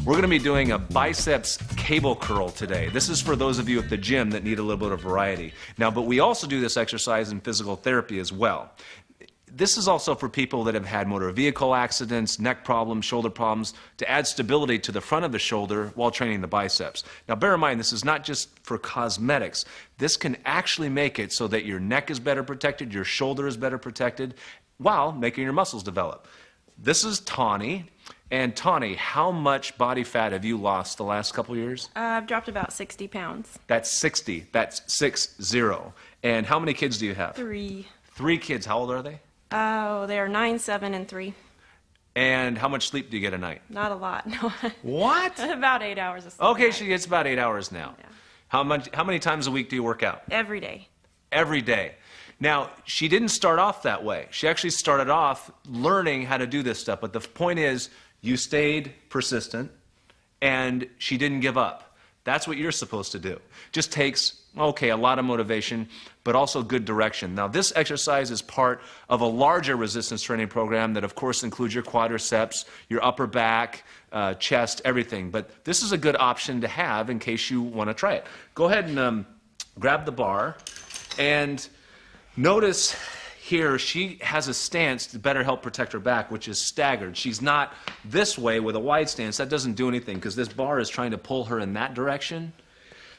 We're going to be doing a biceps cable curl today. This is for those of you at the gym that need a little bit of variety. Now, but we also do this exercise in physical therapy as well. This is also for people that have had motor vehicle accidents, neck problems, shoulder problems, to add stability to the front of the shoulder while training the biceps. Now, bear in mind, this is not just for cosmetics. This can actually make it so that your neck is better protected, your shoulder is better protected, while making your muscles develop. This is Tawny. And Tawny, how much body fat have you lost the last couple years? I've dropped about 60 pounds. That's 60. That's 60. And how many kids do you have? 3. 3 kids. How old are they? Oh, they are 9, 7, and 3. And how much sleep do you get a night? Not a lot, no. What? About 8 hours of sleep. Okay, she gets about 8 hours now. Yeah. How many times a week do you work out? Every day. Every day. Now, she didn't start off that way. She actually started off learning how to do this stuff. But the point is, you stayed persistent, and she didn't give up. That's what you're supposed to do. Just takes, okay, a lot of motivation, but also good direction. Now, this exercise is part of a larger resistance training program that, of course, includes your quadriceps, your upper back, chest, everything. But this is a good option to have in case you want to try it. Go ahead and grab the bar, and notice here, she has a stance to better help protect her back, which is staggered. She's not this way with a wide stance. That doesn't do anything because this bar is trying to pull her in that direction.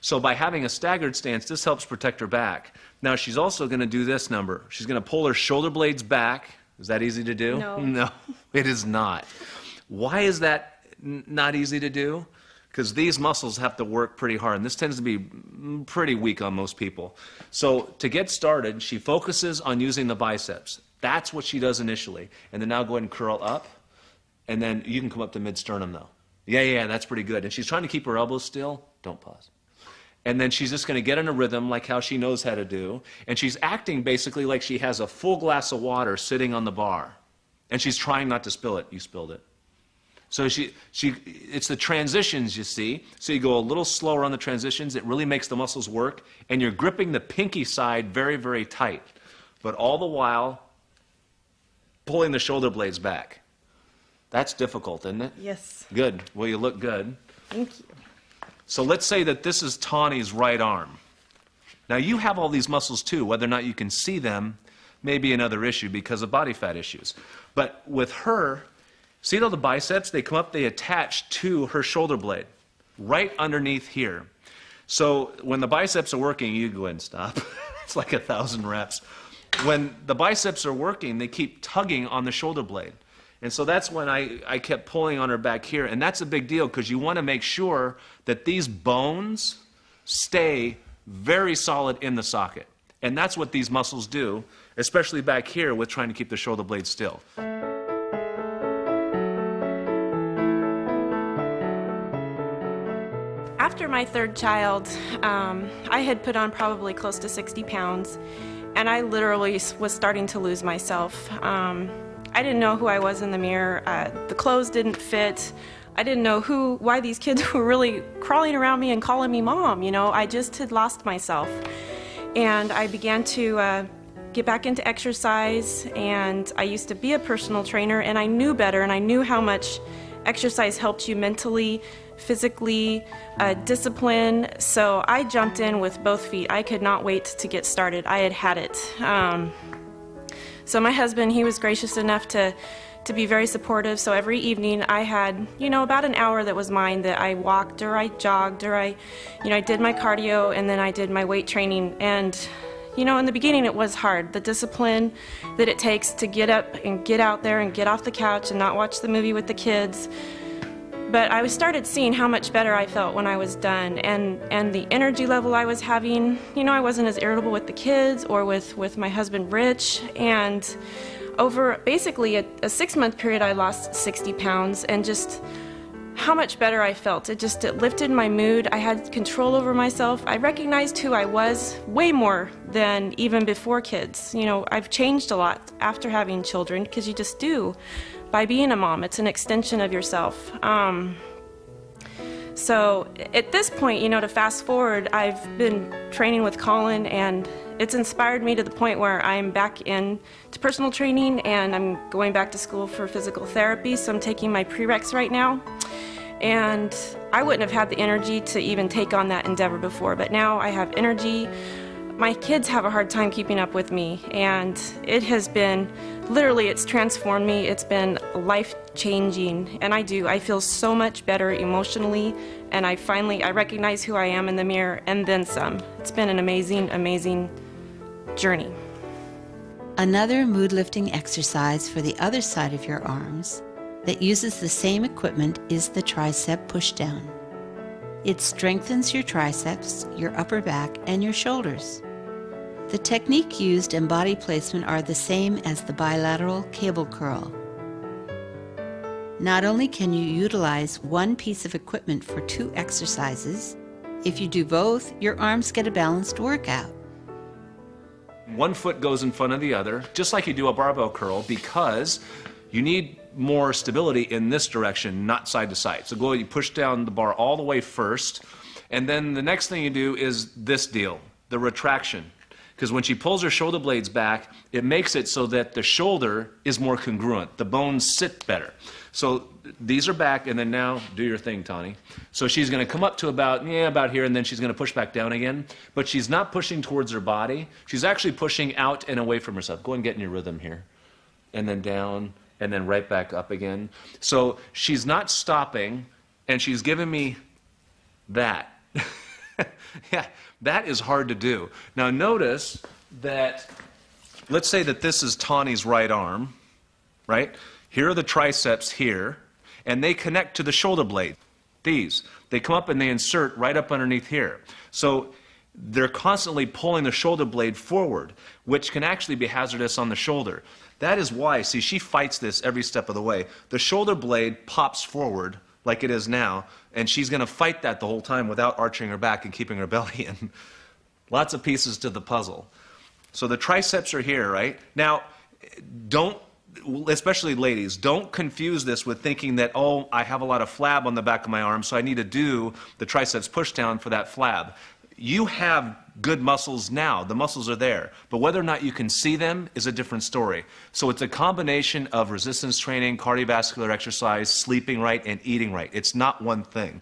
So by having a staggered stance, this helps protect her back. Now, she's also going to do this number. She's going to pull her shoulder blades back. Is that easy to do? No. No, it is not. Why is that not easy to do? Because these muscles have to work pretty hard, and this tends to be pretty weak on most people. So to get started, she focuses on using the biceps. That's what she does initially. And then now go ahead and curl up, and then you can come up to mid-sternum, though. Yeah, that's pretty good. And she's trying to keep her elbows still. Don't pause. And then she's just going to get in a rhythm like how she knows how to do, and she's acting basically like she has a full glass of water sitting on the bar, and she's trying not to spill it. You spilled it. So it's the transitions, you see. So you go a little slower on the transitions. It really makes the muscles work. And you're gripping the pinky side very, very tight. But all the while, pulling the shoulder blades back. That's difficult, isn't it? Yes. Good. Well, you look good. Thank you. So let's say that this is Tawny's right arm. Now, you have all these muscles, too. Whether or not you can see them may be another issue because of body fat issues. But with her, see how the biceps, they come up, they attach to her shoulder blade, right underneath here. So when the biceps are working, you go ahead and stop. It's like 1,000 reps. When the biceps are working, they keep tugging on the shoulder blade. And so that's when I kept pulling on her back here. And that's a big deal because you want to make sure that these bones stay very solid in the socket. And that's what these muscles do, especially back here with trying to keep the shoulder blade still. After my 3rd child, I had put on probably close to 60 pounds, and I literally was starting to lose myself. I didn't know who I was in the mirror. The clothes didn't fit. I didn't know why these kids were really crawling around me and calling me mom. You know, I just had lost myself. And I began to get back into exercise, and I used to be a personal trainer, and I knew better, and I knew how much exercise helped you mentally, physically, discipline. So I jumped in with both feet. I could not wait to get started. I had it. So my husband, he was gracious enough to be very supportive. So every evening I had, about an hour that was mine, that I walked or I jogged or I did my cardio, and then I did my weight training. And in the beginning it was hard, the discipline that it takes to get up and get out there and get off the couch and not watch the movie with the kids. But I started seeing how much better I felt when I was done, and the energy level I was having. I wasn't as irritable with the kids or with my husband Rich. And over basically a 6-month period, I lost 60 pounds, and just how much better I felt. It lifted my mood. I had control over myself. I recognized who I was way more than even before kids. I've changed a lot after having children, because you just do. By being a mom, it's an extension of yourself. So at this point, to fast forward, I've been training with Colin, and It's inspired me to the point where I'm back in to personal training, and I'm going back to school for physical therapy, so I'm taking my prereqs right now. And I wouldn't have had the energy to even take on that endeavor before, but now I have energy. My kids have a hard time keeping up with me, and it has been, literally, it's transformed me. It's been life-changing, and I feel so much better emotionally, and I recognize who I am in the mirror, and then some. It's been an amazing, amazing journey. Another mood-lifting exercise for the other side of your arms that uses the same equipment is the tricep pushdown. It strengthens your triceps, your upper back, and your shoulders. The technique used and body placement are the same as the bilateral cable curl. Not only can you utilize one piece of equipment for 2 exercises, if you do both, your arms get a balanced workout. One foot goes in front of the other, just like you do a barbell curl, because you need more stability in this direction, not side to side. So you push down the bar all the way first, and then the next thing you do is this deal, the retraction. Because when she pulls her shoulder blades back, it makes it so that the shoulder is more congruent. The bones sit better. So these are back, and then now do your thing, Tawny. So she's going to come up to about here, and then she's going to push back down again. But she's not pushing towards her body. She's actually pushing out and away from herself. Go and get in your rhythm here. And then down, and then right back up again. So she's not stopping, and she's giving me that. Yeah, that is hard to do. Now notice that, let's say that this is Tawny's right arm, right? Here are the triceps here, and they connect to the shoulder blade. These, they come up and they insert right up underneath here. So they're constantly pulling the shoulder blade forward, which can actually be hazardous on the shoulder. That is why, see, she fights this every step of the way. The shoulder blade pops forward like it is now, and she's going to fight that the whole time without arching her back and keeping her belly in. Lots of pieces to the puzzle. So the triceps are here, right? Now, don't, especially ladies, don't confuse this with thinking that, oh, I have a lot of flab on the back of my arm, so I need to do the triceps pushdown for that flab. You have good muscles now. The muscles are there. But whether or not you can see them is a different story. So it's a combination of resistance training, cardiovascular exercise, sleeping right, and eating right. It's not one thing.